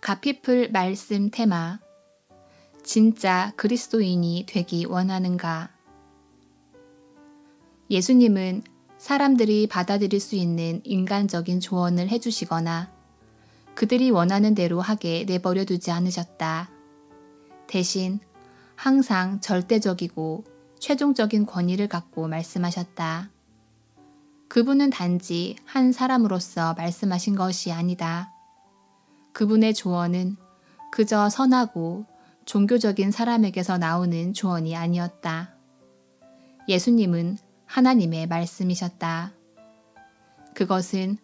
가피풀 말씀 테마. 진짜 그리스도인이 되기 원하는가? 예수님은 사람들이 받아들일 수 있는 인간적인 조언을 해주시거나 그들이 원하는 대로 하게 내버려 두지 않으셨다. 대신 항상 절대적이고 최종적인 권위를 갖고 말씀하셨다. 그분은 단지 한 사람으로서 말씀하신 것이 아니다. 그분의 조언은 그저 선하고 종교적인 사람에게서 나오는 조언이 아니었다. 예수님은 하나님의 말씀이셨다. 그것은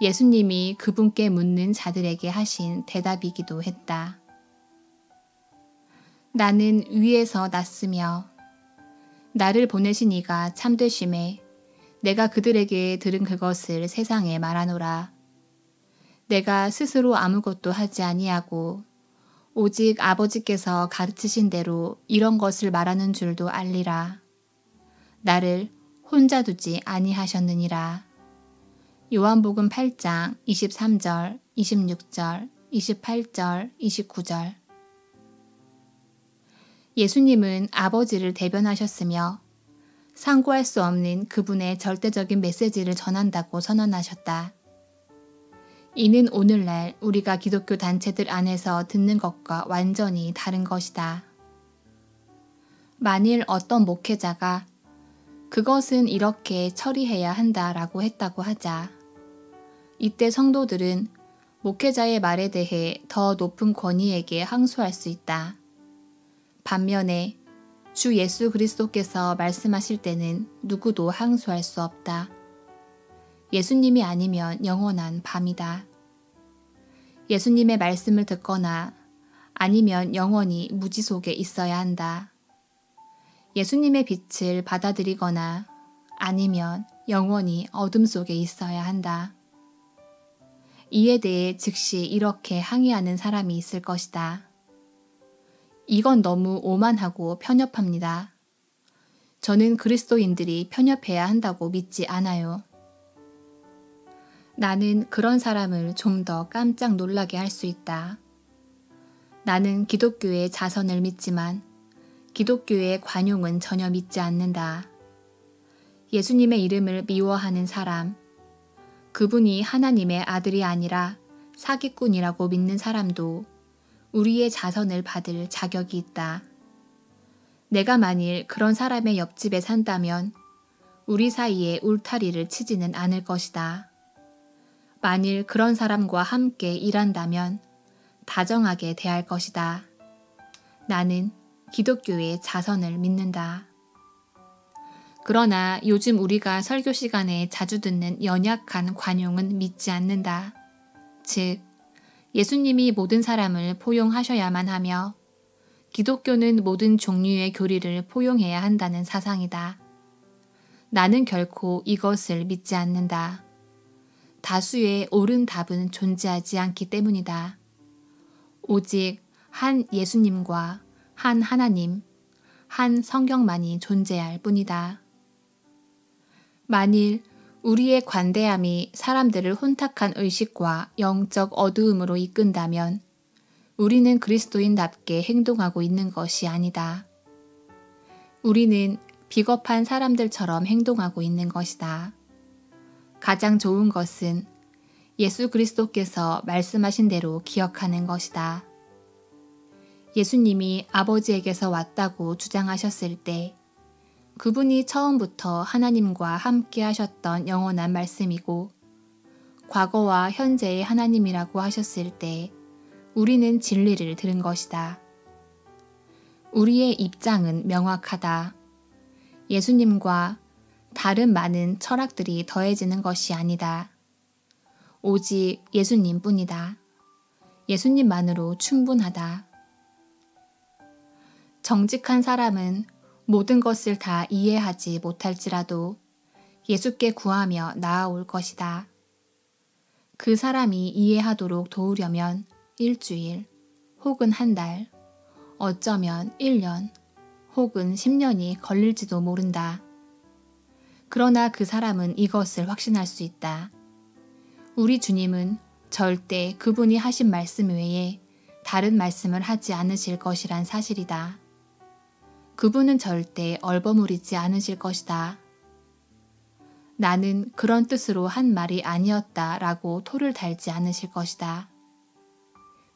예수님이 그분께 묻는 자들에게 하신 대답이기도 했다. 나는 위에서 났으며 나를 보내신 이가 참되심에 내가 그들에게 들은 그것을 세상에 말하노라. 내가 스스로 아무것도 하지 아니하고 오직 아버지께서 가르치신 대로 이런 것을 말하는 줄도 알리라. 나를 혼자 두지 아니하셨느니라. 요한복음 8장 23절, 26절, 28절, 29절. 예수님은 아버지를 대변하셨으며 상고할 수 없는 그분의 절대적인 메시지를 전한다고 선언하셨다. 이는 오늘날 우리가 기독교 단체들 안에서 듣는 것과 완전히 다른 것이다. 만일 어떤 목회자가 그것은 이렇게 처리해야 한다라고 했다고 하자. 이때 성도들은 목회자의 말에 대해 더 높은 권위에게 항소할 수 있다. 반면에 주 예수 그리스도께서 말씀하실 때는 누구도 항소할 수 없다. 예수님이 아니면 영원한 밤이다. 예수님의 말씀을 듣거나 아니면 영원히 무지 속에 있어야 한다. 예수님의 빛을 받아들이거나 아니면 영원히 어둠 속에 있어야 한다. 이에 대해 즉시 이렇게 항의하는 사람이 있을 것이다. 이건 너무 오만하고 편협합니다. 저는 그리스도인들이 편협해야 한다고 믿지 않아요. 나는 그런 사람을 좀 더 깜짝 놀라게 할 수 있다. 나는 기독교의 자선을 믿지만 기독교의 관용은 전혀 믿지 않는다. 예수님의 이름을 미워하는 사람, 그분이 하나님의 아들이 아니라 사기꾼이라고 믿는 사람도 우리의 자선을 받을 자격이 있다. 내가 만일 그런 사람의 옆집에 산다면 우리 사이에 울타리를 치지는 않을 것이다. 만일 그런 사람과 함께 일한다면 다정하게 대할 것이다. 나는 기독교의 자선을 믿는다. 그러나 요즘 우리가 설교 시간에 자주 듣는 연약한 관용은 믿지 않는다. 즉, 예수님이 모든 사람을 포용하셔야만 하며 기독교는 모든 종류의 교리를 포용해야 한다는 사상이다. 나는 결코 이것을 믿지 않는다. 다수의 옳은 답은 존재하지 않기 때문이다. 오직 한 예수님과 한 하나님, 한 성경만이 존재할 뿐이다. 만일 우리의 관대함이 사람들을 혼탁한 의식과 영적 어두움으로 이끈다면 우리는 그리스도인답게 행동하고 있는 것이 아니다. 우리는 비겁한 사람들처럼 행동하고 있는 것이다. 가장 좋은 것은 예수 그리스도께서 말씀하신 대로 기억하는 것이다. 예수님이 아버지에게서 왔다고 주장하셨을 때 그분이 처음부터 하나님과 함께 하셨던 영원한 말씀이고 과거와 현재의 하나님이라고 하셨을 때 우리는 진리를 들은 것이다. 우리의 입장은 명확하다. 예수님과 다른 많은 철학들이 더해지는 것이 아니다. 오직 예수님뿐이다. 예수님만으로 충분하다. 정직한 사람은 모든 것을 다 이해하지 못할지라도 예수께 구하며 나아올 것이다. 그 사람이 이해하도록 도우려면 일주일 혹은 한 달, 어쩌면 1년 혹은 10년이 걸릴지도 모른다. 그러나 그 사람은 이것을 확신할 수 있다. 우리 주님은 절대 그분이 하신 말씀 외에 다른 말씀을 하지 않으실 것이란 사실이다. 그분은 절대 얼버무리지 않으실 것이다. 나는 그런 뜻으로 한 말이 아니었다 라고 토를 달지 않으실 것이다.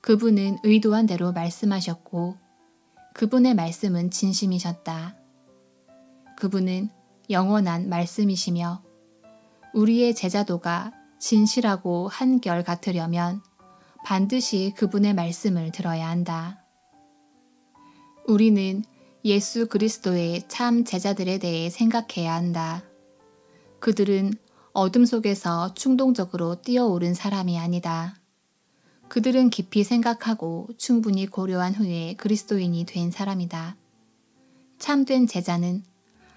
그분은 의도한 대로 말씀하셨고 그분의 말씀은 진심이셨다. 그분은 영원한 말씀이시며 우리의 제자도가 진실하고 한결 같으려면 반드시 그분의 말씀을 들어야 한다. 우리는 예수 그리스도의 참 제자들에 대해 생각해야 한다. 그들은 어둠 속에서 충동적으로 뛰어오른 사람이 아니다. 그들은 깊이 생각하고 충분히 고려한 후에 그리스도인이 된 사람이다. 참된 제자는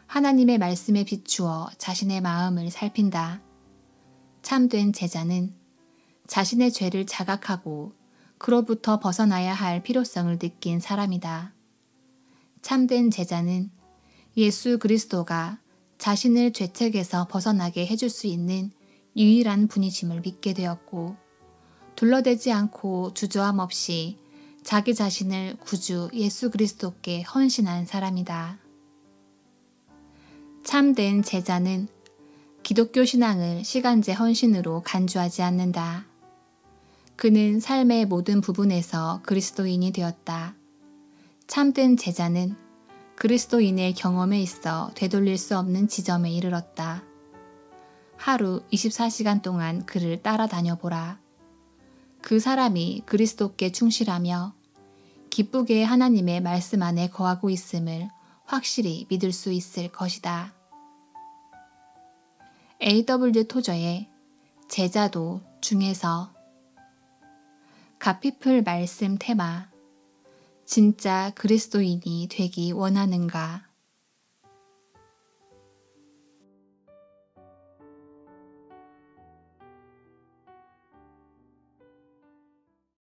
하나님의 말씀에 비추어 자신의 마음을 살핀다. 참된 제자는 자신의 죄를 자각하고 그로부터 벗어나야 할 필요성을 느낀 사람이다. 참된 제자는 예수 그리스도가 자신을 죄책에서 벗어나게 해줄 수 있는 유일한 분이심을 믿게 되었고 둘러대지 않고 주저함 없이 자기 자신을 구주 예수 그리스도께 헌신한 사람이다. 참된 제자는 기독교 신앙을 시간제 헌신으로 간주하지 않는다. 그는 삶의 모든 부분에서 그리스도인이 되었다. 참된 제자는 그리스도인의 경험에 있어 되돌릴 수 없는 지점에 이르렀다. 하루 24시간 동안 그를 따라다녀 보라. 그 사람이 그리스도께 충실하며 기쁘게 하나님의 말씀 안에 거하고 있음을 확실히 믿을 수 있을 것이다. A.W. 토저의 제자도 중에서 가피플 말씀 테마 진짜 그리스도인이 되기 원하는가?